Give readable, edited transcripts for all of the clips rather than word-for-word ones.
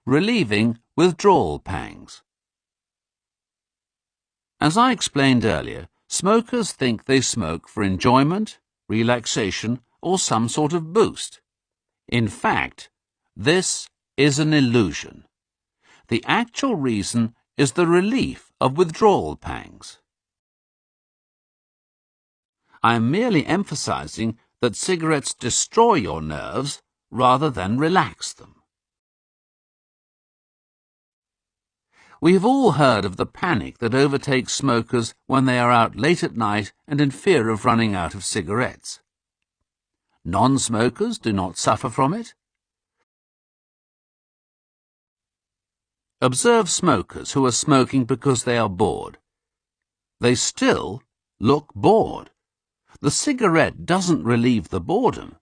relieving withdrawal pangs. As I explained earlier, smokers think they smoke for enjoyment, relaxation, or some sort of boost. In fact, this is an illusion. The actual reason is the relief of withdrawal pangs. I am merely emphasizing that cigarettes destroy your nerves rather than relax them. We have all heard of the panic that overtakes smokers when they are out late at night and in fear of running out of cigarettes. Non-smokers do not suffer from it. Observe smokers who are smoking because they are bored. They still look bored. The cigarette doesn't relieve the boredom.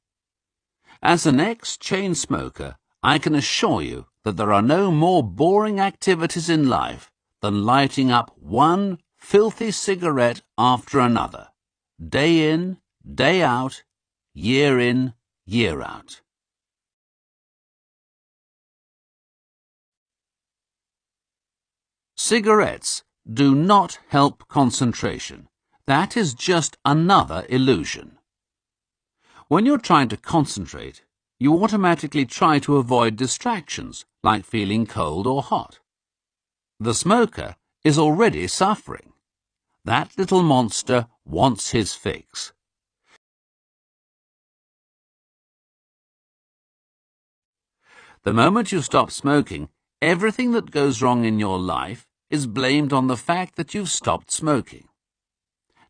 As an ex-chain smoker, I can assure you that there are no more boring activities in life than lighting up one filthy cigarette after another, day in, day out, year in, year out. Cigarettes do not help concentration. That is just another illusion. When you're trying to concentrate, you automatically try to avoid distractions, like feeling cold or hot. The smoker is already suffering. That little monster wants his fix. The moment you stop smoking, everything that goes wrong in your life is blamed on the fact that you've stopped smoking.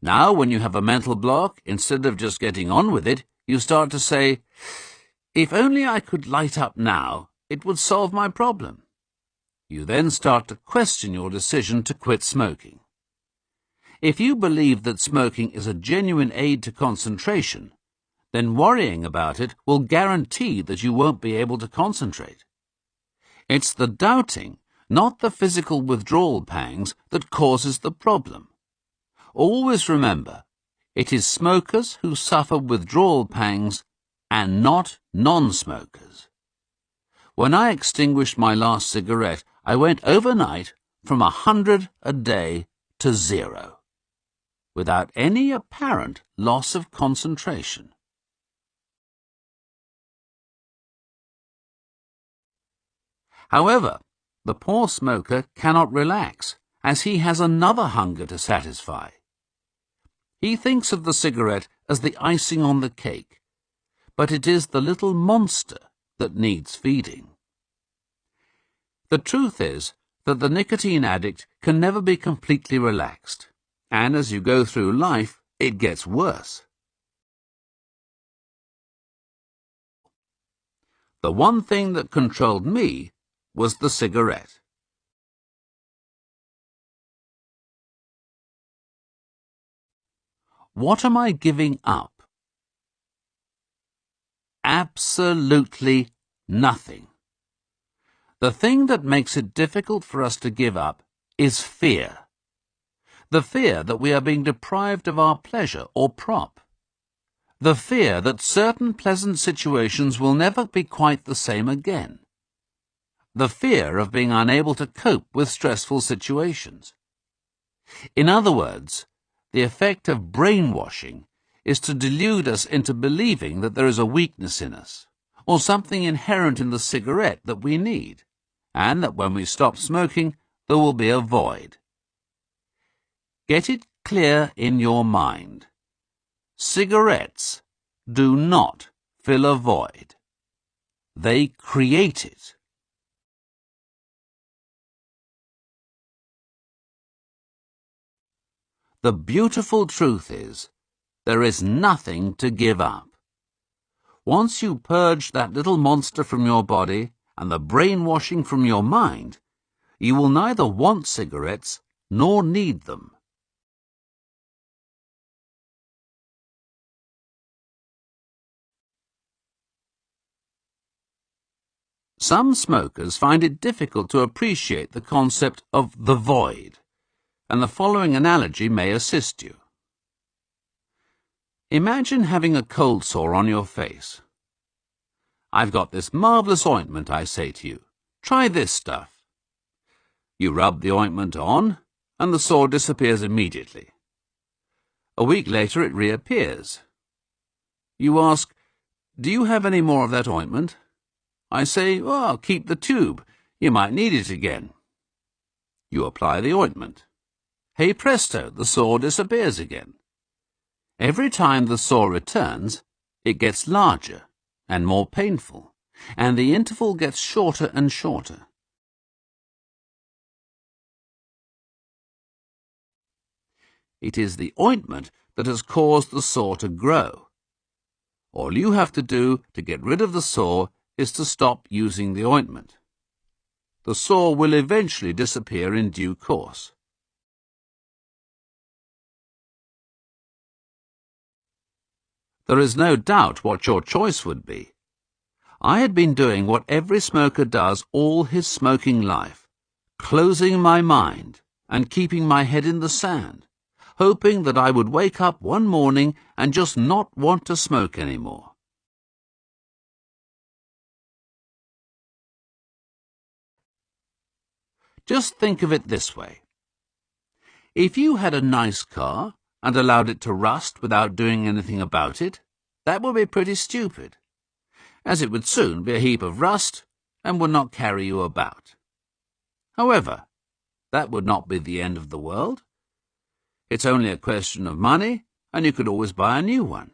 Now, when you have a mental block, instead of just getting on with it, you start to say, "If only I could light up now, it would solve my problem." You then start to question your decision to quit smoking. If you believe that smoking is a genuine aid to concentration, then worrying about it will guarantee that you won't be able to concentrate. It's the doubting, not the physical withdrawal pangs, that causes the problem. Always remember, it is smokers who suffer withdrawal pangs and not non-smokers. When I extinguished my last cigarette, I went overnight from 100 a day to 0, without any apparent loss of concentration. However, the poor smoker cannot relax, as he has another hunger to satisfy. He thinks of the cigarette as the icing on the cake, but it is the little monster that needs feeding. The truth is that the nicotine addict can never be completely relaxed, and as you go through life, it gets worse. The one thing that controlled me was the cigarette. What am I giving up? Absolutely nothing. The thing that makes it difficult for us to give up is fear. The fear that we are being deprived of our pleasure or prop. The fear that certain pleasant situations will never be quite the same again. The fear of being unable to cope with stressful situations. In other words, the effect of brainwashing is to delude us into believing that there is a weakness in us, or something inherent in the cigarette that we need, and that when we stop smoking, there will be a void. Get it clear in your mind. Cigarettes do not fill a void. They create it. The beautiful truth is, there is nothing to give up. Once you purge that little monster from your body and the brainwashing from your mind, you will neither want cigarettes nor need them. Some smokers find it difficult to appreciate the concept of the void, and the following analogy may assist you. Imagine having a cold sore on your face. "I've got this marvellous ointment," I say to you. Try this stuff. You rub the ointment on, and the sore disappears immediately. A week later it reappears. You ask, "Do you have any more of that ointment?" I say, "Well, keep the tube. You might need it again." You apply the ointment. Hey presto, the sore disappears again. Every time the sore returns, it gets larger and more painful, and the interval gets shorter and shorter. It is the ointment that has caused the sore to grow. All you have to do to get rid of the sore is to stop using the ointment. The sore will eventually disappear in due course. There is no doubt what your choice would be. I had been doing what every smoker does all his smoking life, closing my mind and keeping my head in the sand, hoping that I would wake up one morning and just not want to smoke anymore. Just think of it this way. If you had a nice car and allowed it to rust without doing anything about it, that would be pretty stupid, as it would soon be a heap of rust and would not carry you about. However, that would not be the end of the world. It's only a question of money, and you could always buy a new one.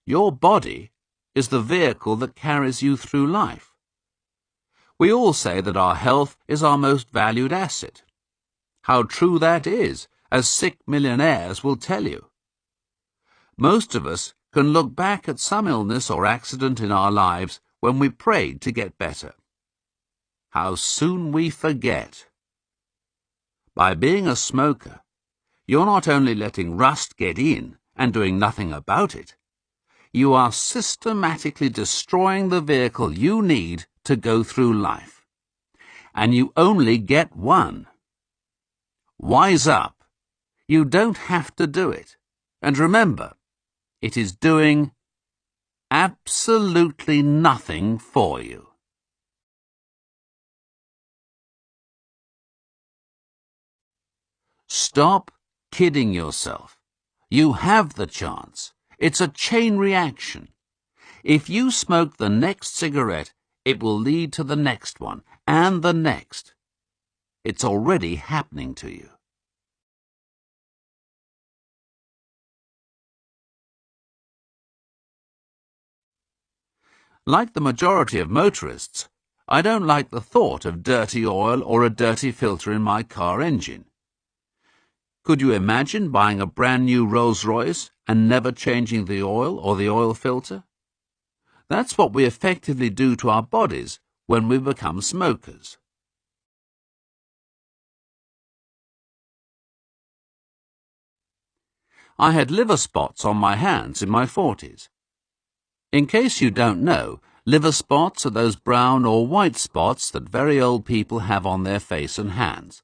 Your body is the vehicle that carries you through life. We all say that our health is our most valued asset. How true that is, as sick millionaires will tell you. Most of us can look back at some illness or accident in our lives when we prayed to get better. How soon we forget. By being a smoker, you're not only letting rust get in and doing nothing about it, you are systematically destroying the vehicle you need to go through life. And you only get one. Wise up. You don't have to do it. And remember, it is doing absolutely nothing for you. Stop kidding yourself. You have the chance. It's a chain reaction. If you smoke the next cigarette, it will lead to the next one, and the next. It's already happening to you. Like the majority of motorists, I don't like the thought of dirty oil or a dirty filter in my car engine. Could you imagine buying a brand new Rolls-Royce and never changing the oil or the oil filter? That's what we effectively do to our bodies when we become smokers. I had liver spots on my hands in my 40s. In case you don't know, liver spots are those brown or white spots that very old people have on their face and hands.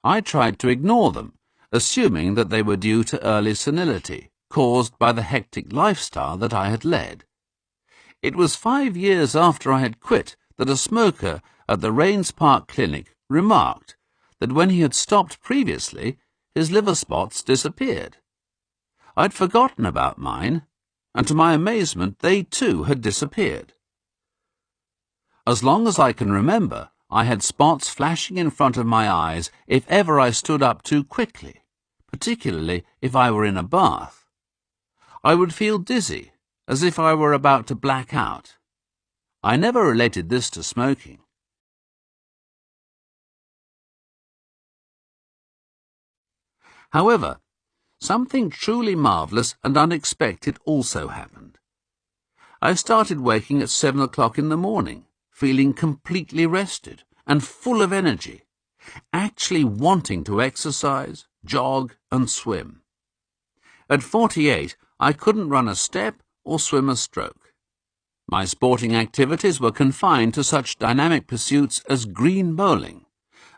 I tried to ignore them, assuming that they were due to early senility, caused by the hectic lifestyle that I had led. It was 5 years after I had quit that a smoker at the Rains Park Clinic remarked that when he had stopped previously, his liver spots disappeared. I'd forgotten about mine, and to my amazement they too had disappeared. As long as I can remember, I had spots flashing in front of my eyes if ever I stood up too quickly, particularly if I were in a bath. I would feel dizzy, as if I were about to black out. I never related this to smoking. However, something truly marvellous and unexpected also happened. I started waking at 7 o'clock in the morning, feeling completely rested and full of energy, actually wanting to exercise, jog and swim. At 48, I couldn't run a step or swim a stroke. My sporting activities were confined to such dynamic pursuits as green bowling,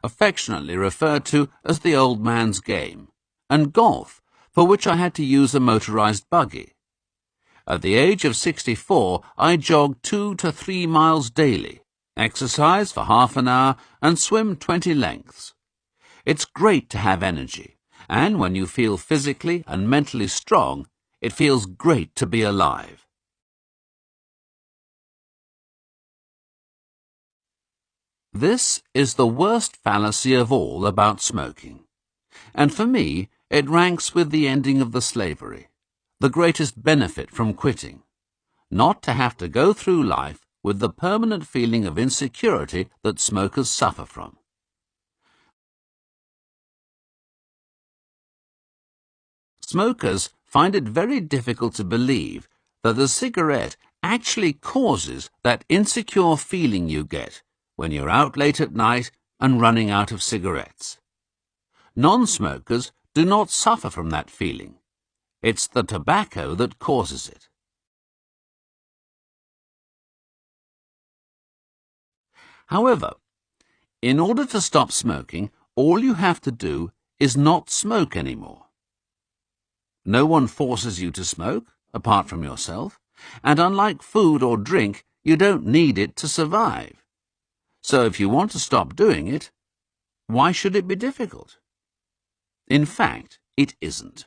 affectionately referred to as the old man's game, and golf, for which I had to use a motorized buggy. At the age of 64, I jogged 2 to 3 miles daily, Exercise for half an hour and swim 20 lengths. It's great to have energy, and when you feel physically and mentally strong, it feels great to be alive. This is the worst fallacy of all about smoking. And for me, it ranks with the ending of the slavery, the greatest benefit from quitting, not to have to go through life with the permanent feeling of insecurity that smokers suffer from. Smokers find it very difficult to believe that the cigarette actually causes that insecure feeling you get when you're out late at night and running out of cigarettes. Non-smokers do not suffer from that feeling. It's the tobacco that causes it. However, in order to stop smoking, all you have to do is not smoke anymore. No one forces you to smoke, apart from yourself, and unlike food or drink, you don't need it to survive. So if you want to stop doing it, why should it be difficult? In fact, it isn't.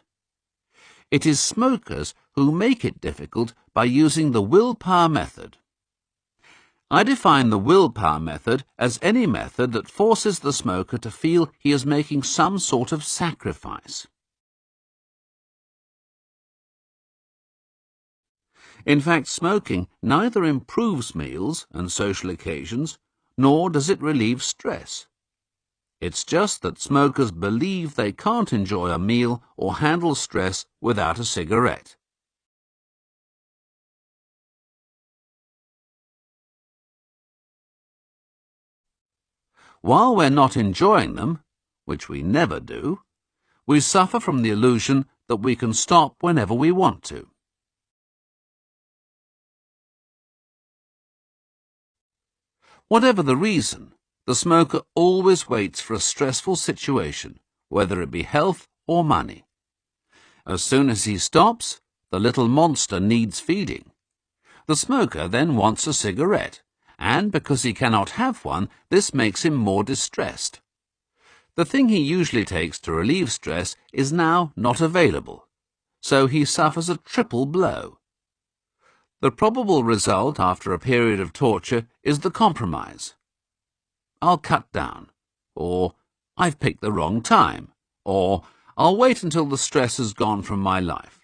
It is smokers who make it difficult by using the willpower method. I define the willpower method as any method that forces the smoker to feel he is making some sort of sacrifice. In fact, smoking neither improves meals and social occasions, nor does it relieve stress. It's just that smokers believe they can't enjoy a meal or handle stress without a cigarette. While we're not enjoying them, which we never do, we suffer from the illusion that we can stop whenever we want to. Whatever the reason, the smoker always waits for a stressful situation, whether it be health or money. As soon as he stops, the little monster needs feeding. The smoker then wants a cigarette, and because he cannot have one, this makes him more distressed. The thing he usually takes to relieve stress is now not available, so he suffers a triple blow. The probable result after a period of torture is the compromise. I'll cut down, or I've picked the wrong time, or I'll wait until the stress has gone from my life.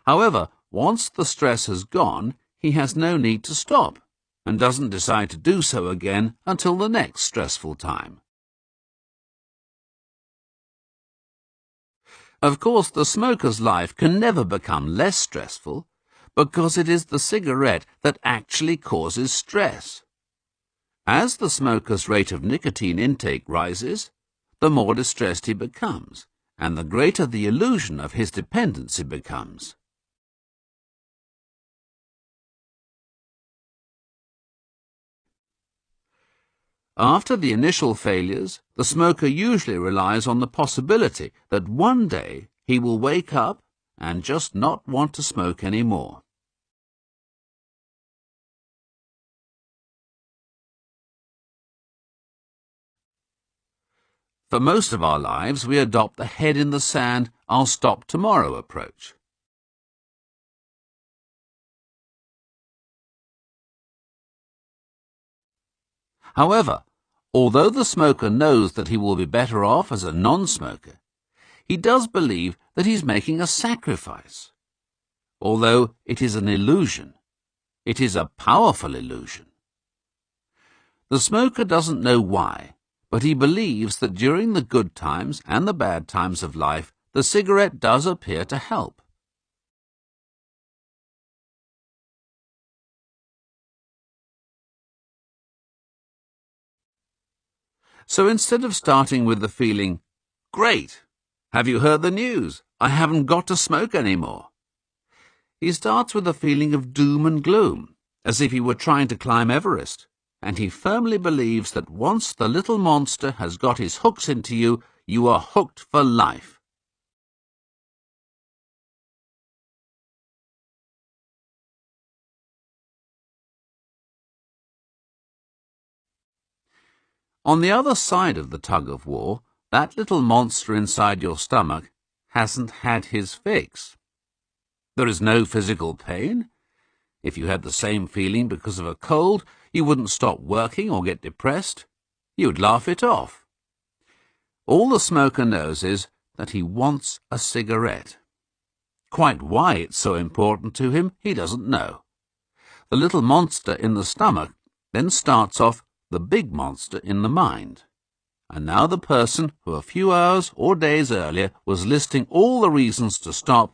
However, once the stress has gone, he has no need to stop, and doesn't decide to do so again until the next stressful time. Of course, the smoker's life can never become less stressful, because it is the cigarette that actually causes stress. As the smoker's rate of nicotine intake rises, the more distressed he becomes, and the greater the illusion of his dependency becomes. After the initial failures, the smoker usually relies on the possibility that one day he will wake up and just not want to smoke anymore. For most of our lives, we adopt the head in the sand, I'll stop tomorrow approach. However, although the smoker knows that he will be better off as a non-smoker, he does believe that he's making a sacrifice. Although it is an illusion, it is a powerful illusion. The smoker doesn't know why, but he believes that during the good times and the bad times of life, the cigarette does appear to help. So instead of starting with the feeling, "Great! Have you heard the news? I haven't got to smoke anymore," he starts with a feeling of doom and gloom, as if he were trying to climb Everest, and he firmly believes that once the little monster has got his hooks into you, you are hooked for life. On the other side of the tug-of-war, that little monster inside your stomach hasn't had his fix. There is no physical pain. If you had the same feeling because of a cold, you wouldn't stop working or get depressed. You'd laugh it off. All the smoker knows is that he wants a cigarette. Quite why it's so important to him, he doesn't know. The little monster in the stomach then starts off the big monster in the mind. And now the person who a few hours or days earlier was listing all the reasons to stop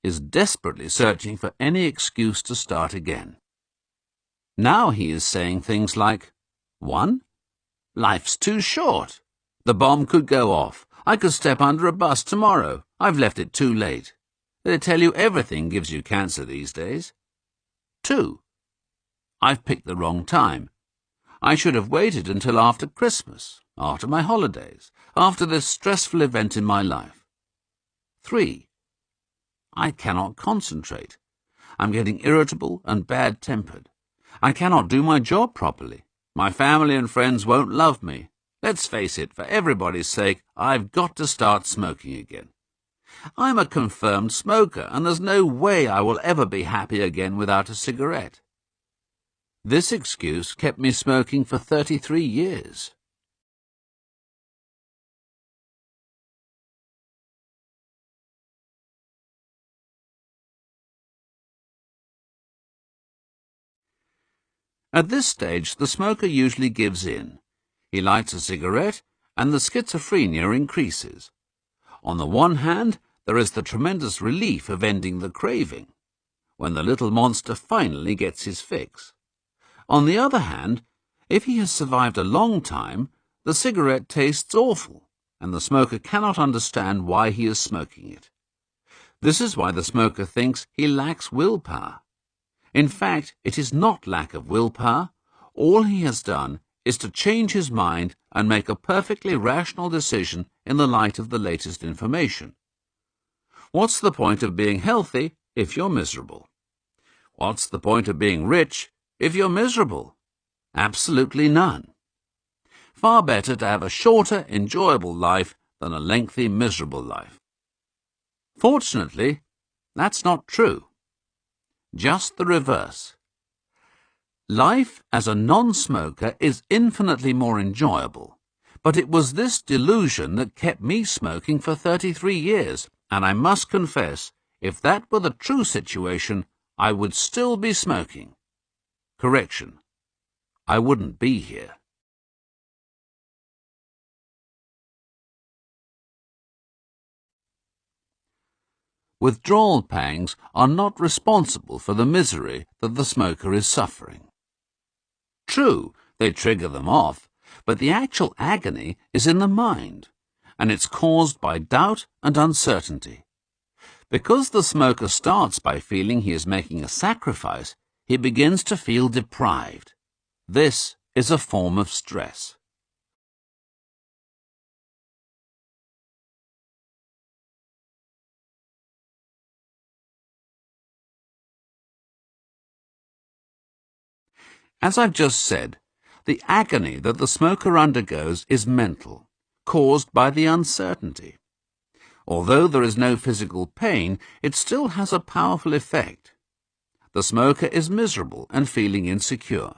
is desperately searching for any excuse to start again. Now he is saying things like, 1. Life's too short. The bomb could go off. I could step under a bus tomorrow. I've left it too late. They tell you everything gives you cancer these days. 2. I've picked the wrong time. I should have waited until after Christmas, after my holidays, after this stressful event in my life. 3. I cannot concentrate. I'm getting irritable and bad-tempered. I cannot do my job properly. My family and friends won't love me. Let's face it, for everybody's sake, I've got to start smoking again. I'm a confirmed smoker, and there's no way I will ever be happy again without a cigarette. This excuse kept me smoking for 33 years. At this stage, the smoker usually gives in. He lights a cigarette, and the schizophrenia increases. On the one hand, there is the tremendous relief of ending the craving, when the little monster finally gets his fix. On the other hand, if he has survived a long time, the cigarette tastes awful, and the smoker cannot understand why he is smoking it. This is why the smoker thinks he lacks willpower. In fact, it is not lack of willpower. All he has done is to change his mind and make a perfectly rational decision in the light of the latest information. What's the point of being healthy if you're miserable? What's the point of being rich if you're miserable? Absolutely none. Far better to have a shorter, enjoyable life than a lengthy, miserable life. Fortunately, that's not true. Just the reverse. Life as a non-smoker is infinitely more enjoyable, but it was this delusion that kept me smoking for 33 years, and I must confess, if that were the true situation, I would still be smoking. Correction. I wouldn't be here. Withdrawal pangs are not responsible for the misery that the smoker is suffering. True, they trigger them off, but the actual agony is in the mind, and it's caused by doubt and uncertainty. Because the smoker starts by feeling he is making a sacrifice, he begins to feel deprived. This is a form of stress. As I've just said, the agony that the smoker undergoes is mental, caused by the uncertainty. Although there is no physical pain, it still has a powerful effect. The smoker is miserable and feeling insecure.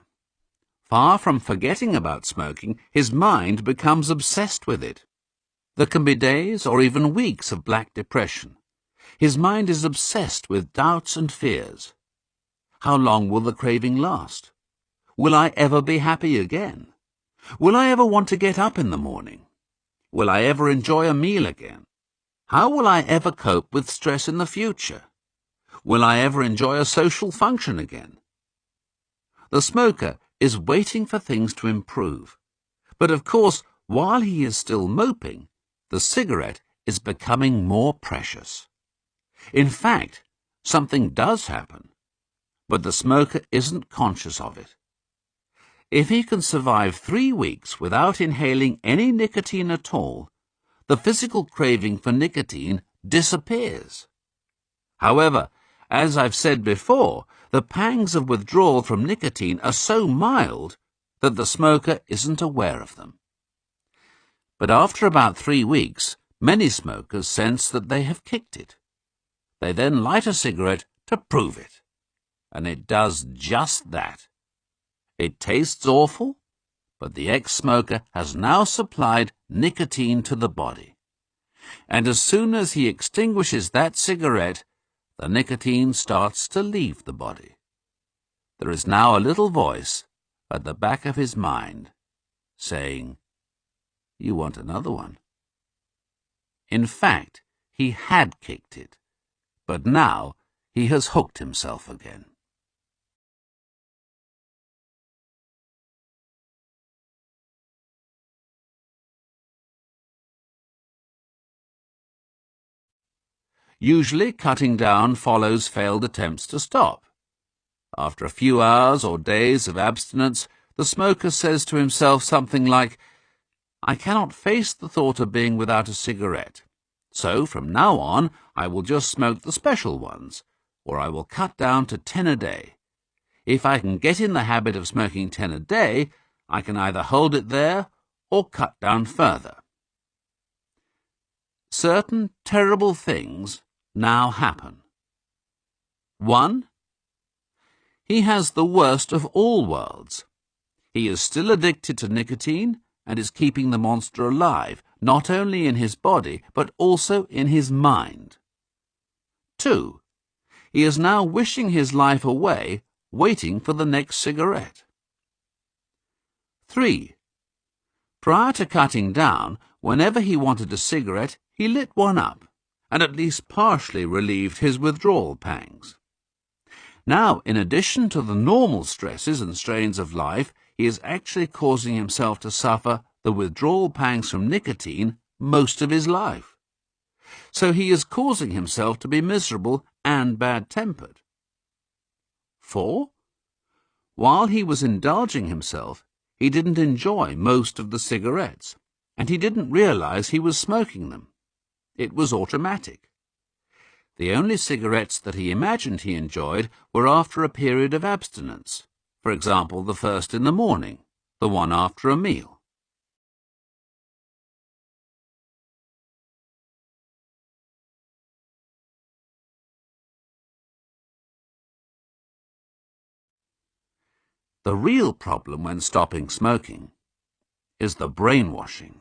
Far from forgetting about smoking, his mind becomes obsessed with it. There can be days or even weeks of black depression. His mind is obsessed with doubts and fears. How long will the craving last? Will I ever be happy again? Will I ever want to get up in the morning? Will I ever enjoy a meal again? How will I ever cope with stress in the future? Will I ever enjoy a social function again? The smoker is waiting for things to improve. But of course, while he is still moping, the cigarette is becoming more precious. In fact, something does happen, but the smoker isn't conscious of it. If he can survive 3 weeks without inhaling any nicotine at all, the physical craving for nicotine disappears. However, as I've said before, the pangs of withdrawal from nicotine are so mild that the smoker isn't aware of them. But after about 3 weeks, many smokers sense that they have kicked it. They then light a cigarette to prove it. And it does just that. It tastes awful, but the ex-smoker has now supplied nicotine to the body. And as soon as he extinguishes that cigarette, the nicotine starts to leave the body. There is now a little voice at the back of his mind saying, "You want another one." In fact, he had kicked it, but now he has hooked himself again. Usually, cutting down follows failed attempts to stop. After a few hours or days of abstinence, the smoker says to himself something like, "I cannot face the thought of being without a cigarette, so from now on I will just smoke the special ones, or I will cut down to 10 a day. If I can get in the habit of smoking 10 a day, I can either hold it there or cut down further." Certain terrible things now happen. 1. He has the worst of all worlds. He is still addicted to nicotine and is keeping the monster alive, not only in his body, but also in his mind. 2. He is now wishing his life away, waiting for the next cigarette. 3. Prior to cutting down, whenever he wanted a cigarette, he lit one up, and at least partially relieved his withdrawal pangs. Now, in addition to the normal stresses and strains of life, he is actually causing himself to suffer the withdrawal pangs from nicotine most of his life. So he is causing himself to be miserable and bad-tempered. 4. While he was indulging himself, he didn't enjoy most of the cigarettes, and he didn't realize he was smoking them. It was automatic. The only cigarettes that he imagined he enjoyed were after a period of abstinence, for example, the first in the morning, the one after a meal. The real problem when stopping smoking is the brainwashing,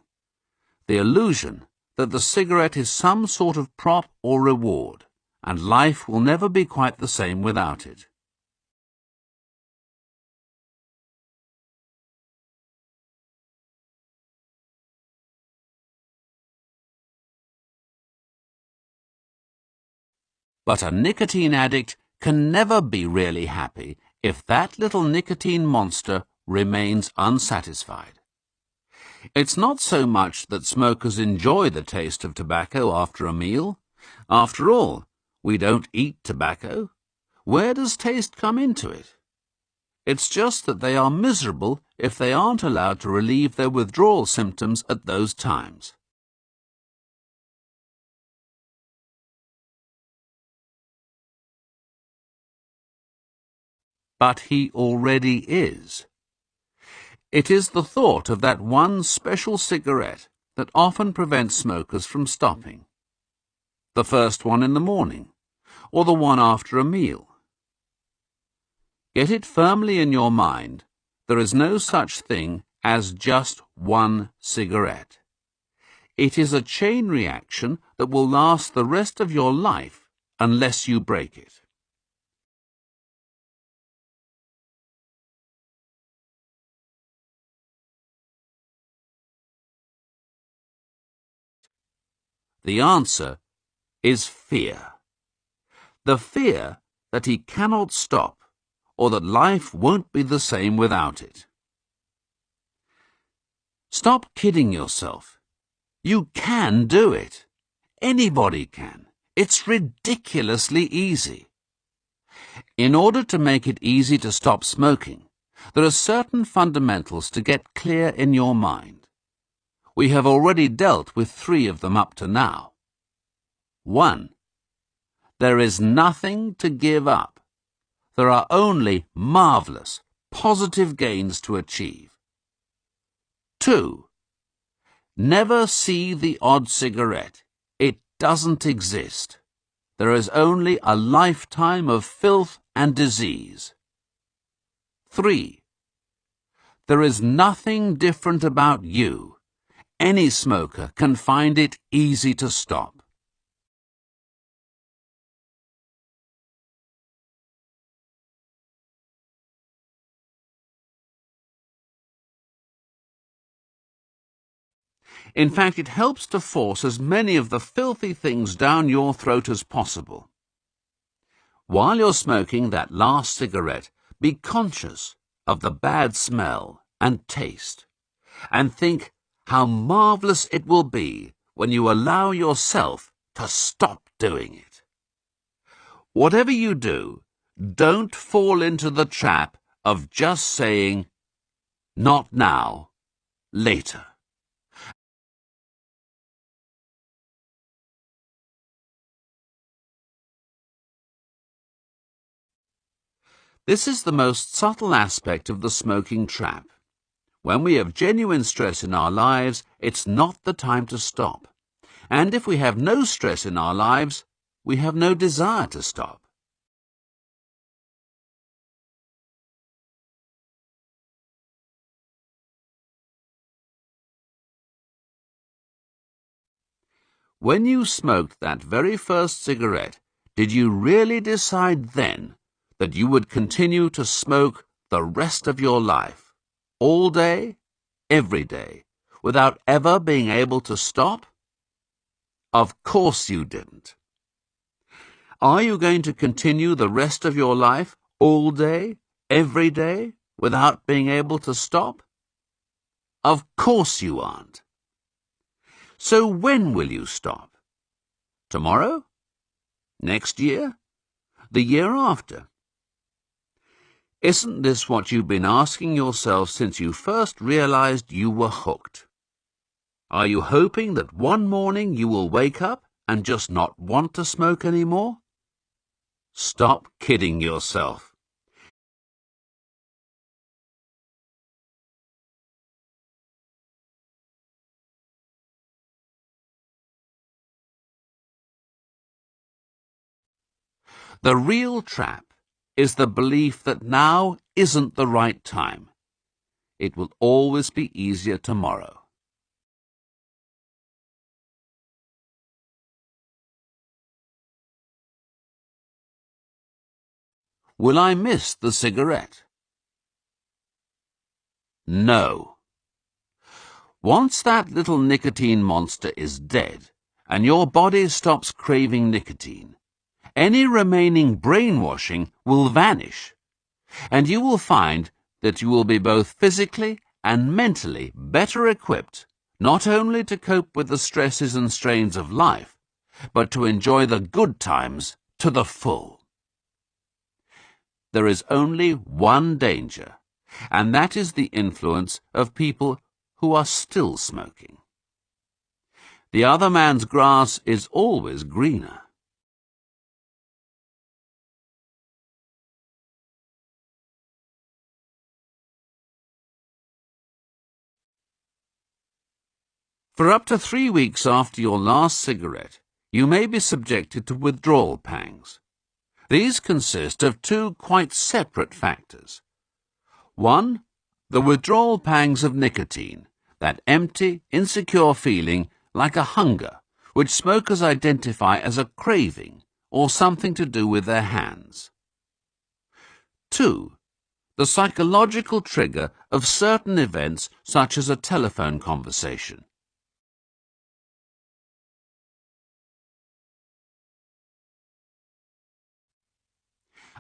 the illusion that the cigarette is some sort of prop or reward, and life will never be quite the same without it. But a nicotine addict can never be really happy if that little nicotine monster remains unsatisfied. It's not so much that smokers enjoy the taste of tobacco after a meal. After all, we don't eat tobacco. Where does taste come into it? It's just that they are miserable if they aren't allowed to relieve their withdrawal symptoms at those times. But he already is. It is the thought of that one special cigarette that often prevents smokers from stopping. The first one in the morning, or the one after a meal. Get it firmly in your mind, there is no such thing as just one cigarette. It is a chain reaction that will last the rest of your life unless you break it. The answer is fear. The fear that he cannot stop, or that life won't be the same without it. Stop kidding yourself. You can do it. Anybody can. It's ridiculously easy. In order to make it easy to stop smoking, there are certain fundamentals to get clear in your mind. We have already dealt with 3 of them up to now. 1. There is nothing to give up. There are only marvelous, positive gains to achieve. 2. Never see the odd cigarette. It doesn't exist. There is only a lifetime of filth and disease. 3. There is nothing different about you. Any smoker can find it easy to stop. In fact, it helps to force as many of the filthy things down your throat as possible. While you're smoking that last cigarette, be conscious of the bad smell and taste, and think how marvelous it will be when you allow yourself to stop doing it. Whatever you do, don't fall into the trap of just saying, "Not now, later." This is the most subtle aspect of the smoking trap. When we have genuine stress in our lives, it's not the time to stop. And if we have no stress in our lives, we have no desire to stop. When you smoked that very first cigarette, did you really decide then that you would continue to smoke the rest of your life, all day, every day, without ever being able to stop? Of course you didn't. Are you going to continue the rest of your life, all day, every day, without being able to stop? Of course you aren't. So when will you stop? Tomorrow? Next year? The year after? Isn't this what you've been asking yourself since you first realized you were hooked? Are you hoping that one morning you will wake up and just not want to smoke anymore? Stop kidding yourself. The real trap is the belief that now isn't the right time. It will always be easier tomorrow. Will I miss the cigarette? No. Once that little nicotine monster is dead, and your body stops craving nicotine, any remaining brainwashing will vanish, and you will find that you will be both physically and mentally better equipped not only to cope with the stresses and strains of life, but to enjoy the good times to the full. There is only one danger, and that is the influence of people who are still smoking. The other man's grass is always greener. For up to 3 weeks after your last cigarette, you may be subjected to withdrawal pangs. These consist of two quite separate factors. One, the withdrawal pangs of nicotine, that empty, insecure feeling like a hunger, which smokers identify as a craving or something to do with their hands. 2. The psychological trigger of certain events such as a telephone conversation.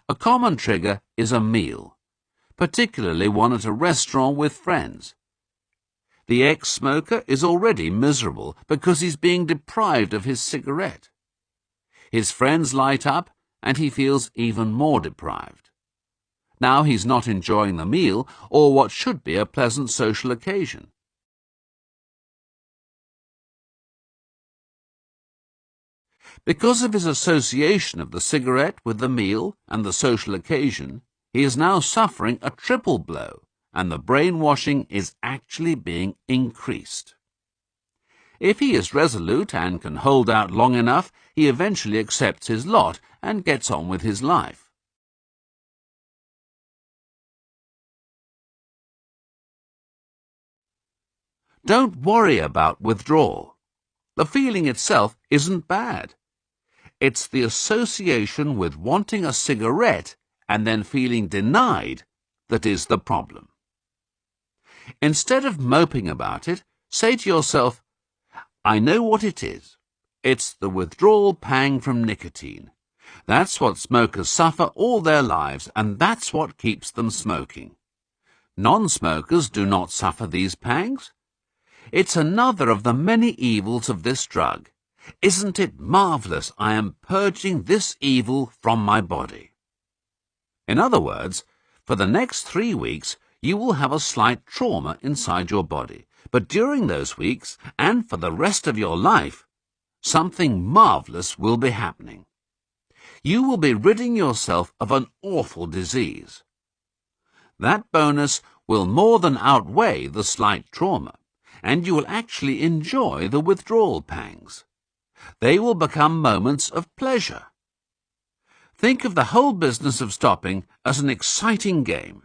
A common trigger is a meal, particularly one at a restaurant with friends. The ex-smoker is already miserable because he's being deprived of his cigarette. His friends light up and he feels even more deprived. Now he's not enjoying the meal or what should be a pleasant social occasion. Because of his association of the cigarette with the meal and the social occasion, he is now suffering a triple blow, and the brainwashing is actually being increased. If he is resolute and can hold out long enough, he eventually accepts his lot and gets on with his life. Don't worry about withdrawal. The feeling itself isn't bad. It's the association with wanting a cigarette and then feeling denied that is the problem. Instead of moping about it, say to yourself, I know what it is. It's the withdrawal pang from nicotine. That's what smokers suffer all their lives, and that's what keeps them smoking. Non-smokers do not suffer these pangs. It's another of the many evils of this drug. Isn't it marvelous I am purging this evil from my body? In other words, for the next 3 weeks, you will have a slight trauma inside your body. But during those weeks, and for the rest of your life, something marvelous will be happening. You will be ridding yourself of an awful disease. That bonus will more than outweigh the slight trauma, and you will actually enjoy the withdrawal pangs. They will become moments of pleasure. Think of the whole business of stopping as an exciting game.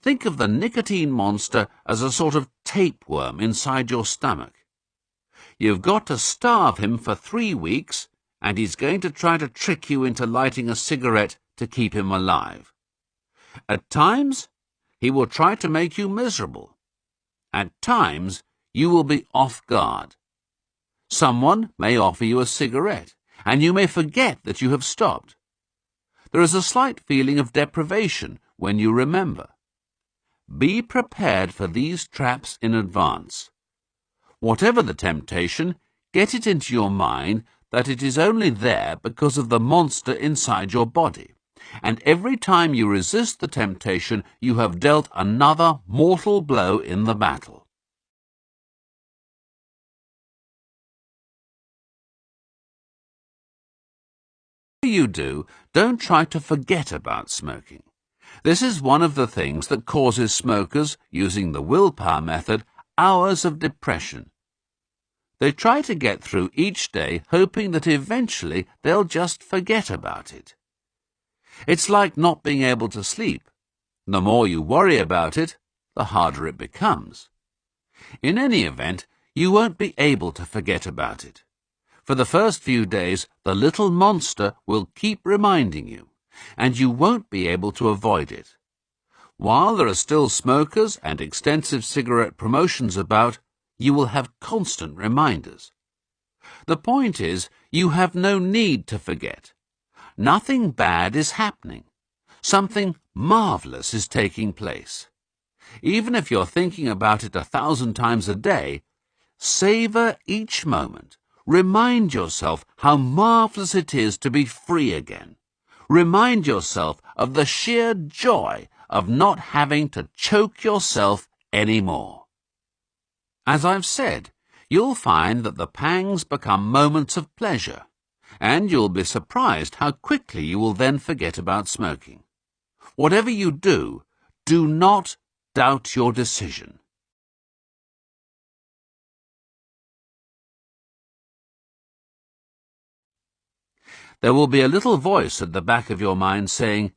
Think of the nicotine monster as a sort of tapeworm inside your stomach. You've got to starve him for 3 weeks, and he's going to try to trick you into lighting a cigarette to keep him alive. At times, he will try to make you miserable. At times, you will be off guard. Someone may offer you a cigarette, and you may forget that you have stopped. There is a slight feeling of deprivation when you remember. Be prepared for these traps in advance. Whatever the temptation, get it into your mind that it is only there because of the monster inside your body, and every time you resist the temptation, you have dealt another mortal blow in the battle. Whatever you do, don't try to forget about smoking. This is one of the things that causes smokers, using the willpower method, hours of depression. They try to get through each day hoping that eventually they'll just forget about it. It's like not being able to sleep. The more you worry about it, the harder it becomes. In any event, you won't be able to forget about it. For the first few days, the little monster will keep reminding you, and you won't be able to avoid it. While there are still smokers and extensive cigarette promotions about, you will have constant reminders. The point is, you have no need to forget. Nothing bad is happening. Something marvelous is taking place. Even if you're thinking about it 1,000 times a day, savor each moment. Remind yourself how marvelous it is to be free again. Remind yourself of the sheer joy of not having to choke yourself anymore. As I've said, you'll find that the pangs become moments of pleasure, and you'll be surprised how quickly you will then forget about smoking. Whatever you do, do not doubt your decision. There will be a little voice at the back of your mind saying,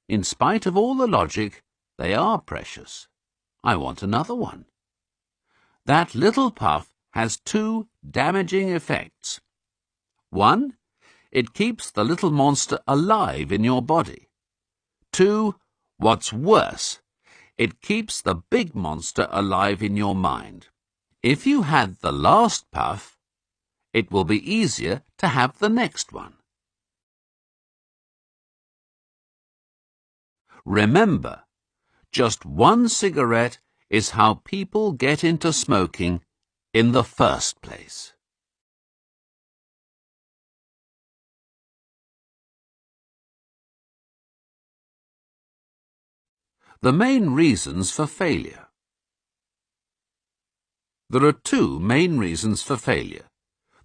in spite of all the logic, they are precious. I want another one. That little puff has 2 damaging effects. 1, it keeps the little monster alive in your body. 2, what's worse, it keeps the big monster alive in your mind. If you had the last puff, it will be easier to have the next one. Remember, just 1 cigarette is how people get into smoking in the first place. The main reasons for failure. There are 2 main reasons for failure.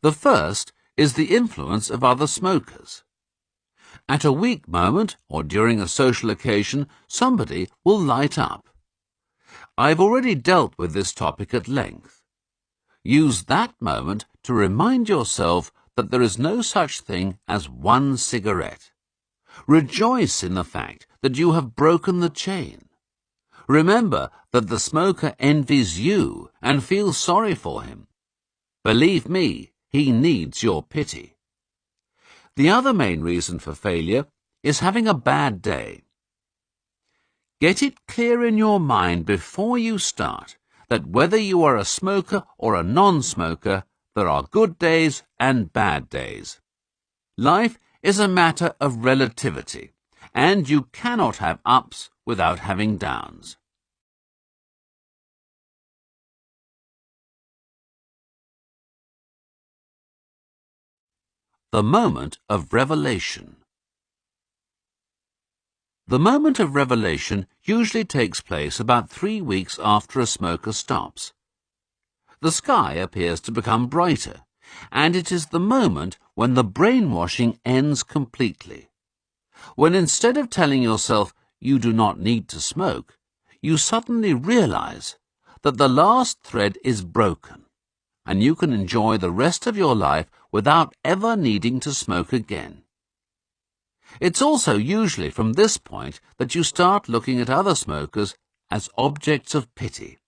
The first is the influence of other smokers. At a weak moment or during a social occasion, somebody will light up. I've already dealt with this topic at length. Use that moment to remind yourself that there is no such thing as one cigarette. Rejoice in the fact that you have broken the chain. Remember that the smoker envies you and feels sorry for him. Believe me, he needs your pity. The other main reason for failure is having a bad day. Get it clear in your mind before you start that whether you are a smoker or a non-smoker, there are good days and bad days. Life is a matter of relativity, and you cannot have ups without having downs. The moment of revelation. The moment of revelation usually takes place about 3 weeks after a smoker stops. The sky appears to become brighter, and it is the moment when the brainwashing ends completely. When instead of telling yourself you do not need to smoke, you suddenly realize that the last thread is broken, and you can enjoy the rest of your life without ever needing to smoke again. It's also usually from this point that you start looking at other smokers as objects of pity.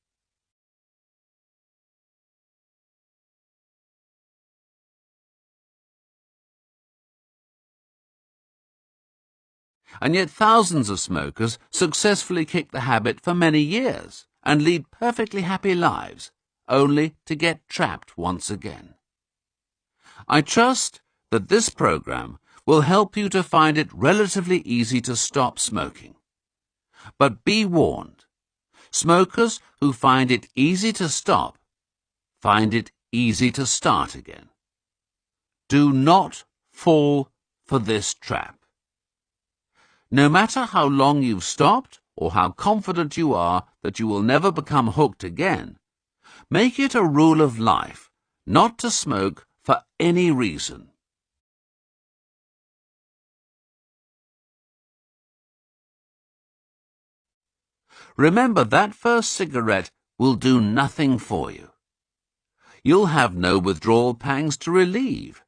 And yet thousands of smokers successfully kick the habit for many years and lead perfectly happy lives, only to get trapped once again. I trust that this program will help you to find it relatively easy to stop smoking. But be warned, smokers who find it easy to stop find it easy to start again. Do not fall for this trap. No matter how long you've stopped or how confident you are that you will never become hooked again, make it a rule of life not to smoke for any reason. Remember, that first cigarette will do nothing for you. You'll have no withdrawal pangs to relieve,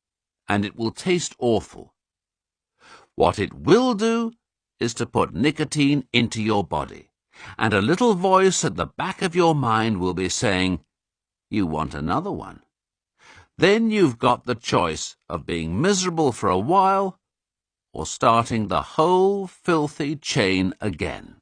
and it will taste awful. What it will do is to put nicotine into your body, and a little voice at the back of your mind will be saying, "You want another one." Then you've got the choice of being miserable for a while or starting the whole filthy chain again.